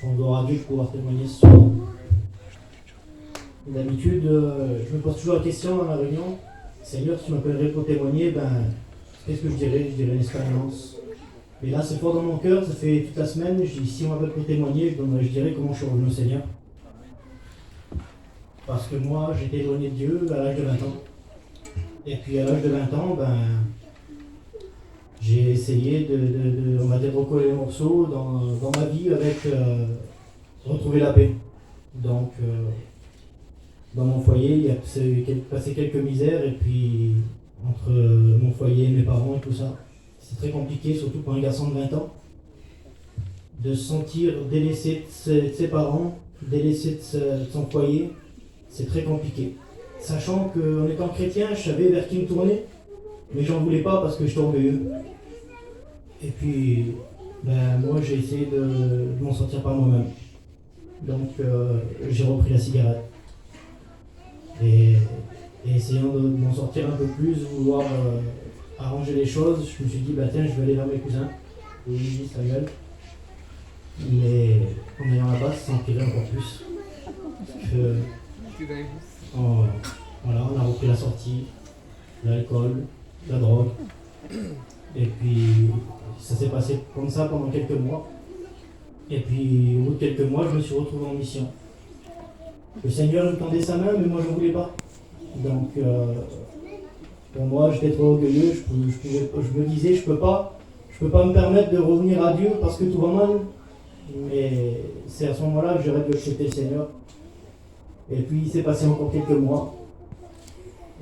prends gloire à Dieu de pouvoir témoigner ce soir. D'habitude, je me pose toujours la question dans la réunion, Seigneur, si tu m'appellerais pour témoigner, qu'est-ce que je dirais? Je dirais une expérience. Mais là, c'est fort dans mon cœur, ça fait toute la semaine, je dis, si on m'appelle pour témoigner, je dirais comment je suis revenu au Seigneur. Parce que moi, j'étais éloigné de Dieu à l'âge de 20 ans. Et puis à l'âge de 20 ans, j'ai essayé on va dire, recoller les morceaux dans ma vie avec retrouver la paix. Donc, dans mon foyer, il y a passé quelques misères, et puis entre mon foyer, mes parents et tout ça, c'est très compliqué, surtout pour un garçon de 20 ans, de se sentir délaissé de ses parents, délaissé de son foyer, c'est très compliqué. Sachant qu'en étant chrétien, je savais vers qui me tourner, mais j'en voulais pas parce que j'étais orgueilleux. Et puis, moi j'ai essayé de m'en sortir par moi-même. Donc j'ai repris la cigarette. Et essayant de m'en sortir un peu plus, vouloir arranger les choses, je me suis dit, tiens, je vais aller vers mes cousins, Louis, Samuel. Mais en ayant la base, ça empirait encore plus. Voilà, on a repris la sortie, l'alcool, la drogue. Et puis, ça s'est passé comme ça pendant quelques mois. Et puis, au bout de quelques mois, je me suis retrouvé en mission. Le Seigneur me tendait sa main, mais moi, je ne voulais pas. Donc, pour moi, j'étais trop orgueilleux. Je me disais, je peux pas me permettre de revenir à Dieu parce que tout va mal. Mais c'est à ce moment-là que j'aurais dû accepter le Seigneur. Et puis, il s'est passé encore quelques mois.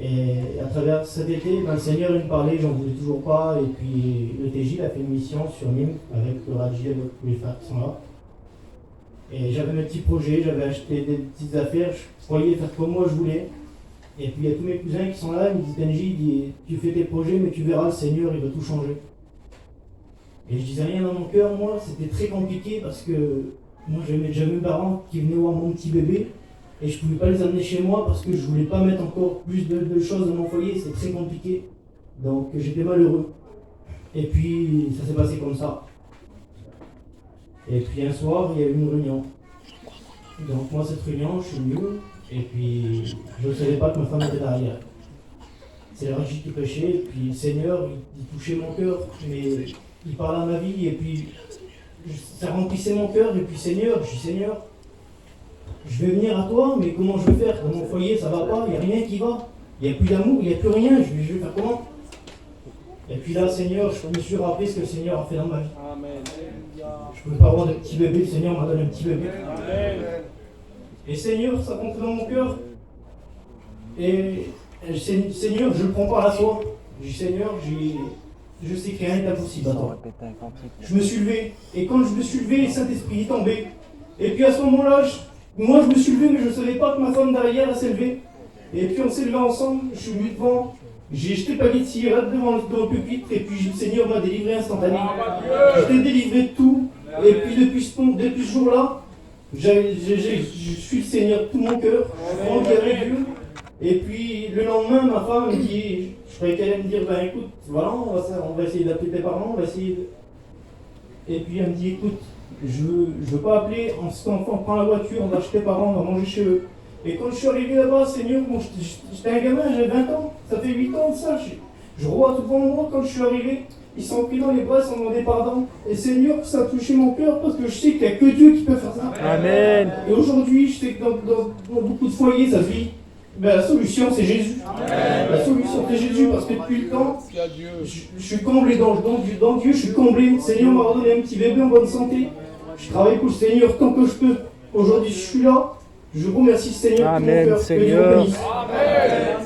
Et à travers cet été, le Seigneur il me parlait, j'en voulais toujours pas. Et puis le TJ a fait une mission sur Nîmes avec le Raji et tous les frères qui sont là. Et j'avais mes petits projets, j'avais acheté des petites affaires, je croyais faire comme moi je voulais. Et puis il y a tous mes cousins qui sont là, ils me disent Benji, tu fais tes projets, mais tu verras, le Seigneur il va tout changer. Et je disais rien dans mon cœur, moi, c'était très compliqué parce que moi j'avais mes parents qui venaient voir mon petit bébé. Et je ne pouvais pas les amener chez moi parce que je ne voulais pas mettre encore plus de choses dans mon foyer, c'est très compliqué. Donc j'étais malheureux. Et puis ça s'est passé comme ça. Et puis un soir, il y a eu une réunion. Donc moi, cette réunion, je suis venu, et puis je ne savais pas que ma femme était derrière. C'est la Raji qui prêchait, et puis le Seigneur, il touchait mon cœur, mais il parlait à ma vie, et puis ça remplissait mon cœur, et puis Seigneur, je dis Seigneur, je vais venir à toi, mais comment je vais faire? Dans mon foyer, ça va pas, il n'y a rien qui va. Il n'y a plus d'amour, il n'y a plus rien, je vais faire comment? Et puis là, Seigneur, je me suis rappelé ce que le Seigneur a fait dans ma vie. Amen. Je ne pouvais pas avoir de petit bébé, le Seigneur m'a donné un petit bébé. Amen. Et Seigneur, ça rentre dans mon cœur. Et Seigneur, je le prends par la soie. Je dis Seigneur, je sais que rien n'est impossible. Attends. Je me suis levé, et quand je me suis levé, le Saint-Esprit est tombé. Et puis à ce moment-là, moi je me suis levé, mais je ne savais pas que ma femme derrière s'est levée. Et puis on s'est levé ensemble, je suis venu devant, j'ai jeté le panier de cigarettes devant le pupitre, et puis le Seigneur m'a délivré instantanément. J'étais délivré de tout, et puis depuis ce jour-là, je suis le Seigneur de tout mon cœur, rendu avec Dieu. Et puis le lendemain, ma femme me dit, je croyais qu'elle allait me dire, écoute, voilà, on va essayer d'appeler tes parents, on va essayer de... Et puis elle me dit, écoute, je veux pas appeler, on prend la voiture, on va chez tes parents, on va manger chez eux. Et quand je suis arrivé là-bas, Seigneur, j'étais un gamin, j'avais 20 ans, ça fait 8 ans de ça. Je revois tout devant moi quand je suis arrivé, ils sont pris dans les bras, ils sont demandé pardon. Et Seigneur, ça a touché mon cœur parce que je sais qu'il n'y a que Dieu qui peut faire ça. Amen. Et aujourd'hui, je sais que dans beaucoup de foyers, ça se vit. La solution, c'est Jésus. Amen. La solution, c'est Jésus, parce que depuis le temps, je suis comblé dans Dieu, je suis comblé. Le Seigneur m'a redonné un petit bébé en bonne santé. Je travaille pour le Seigneur tant que je peux. Aujourd'hui, je suis là. Je vous remercie, Seigneur, pour mon cœur. Amen, Seigneur. Amen.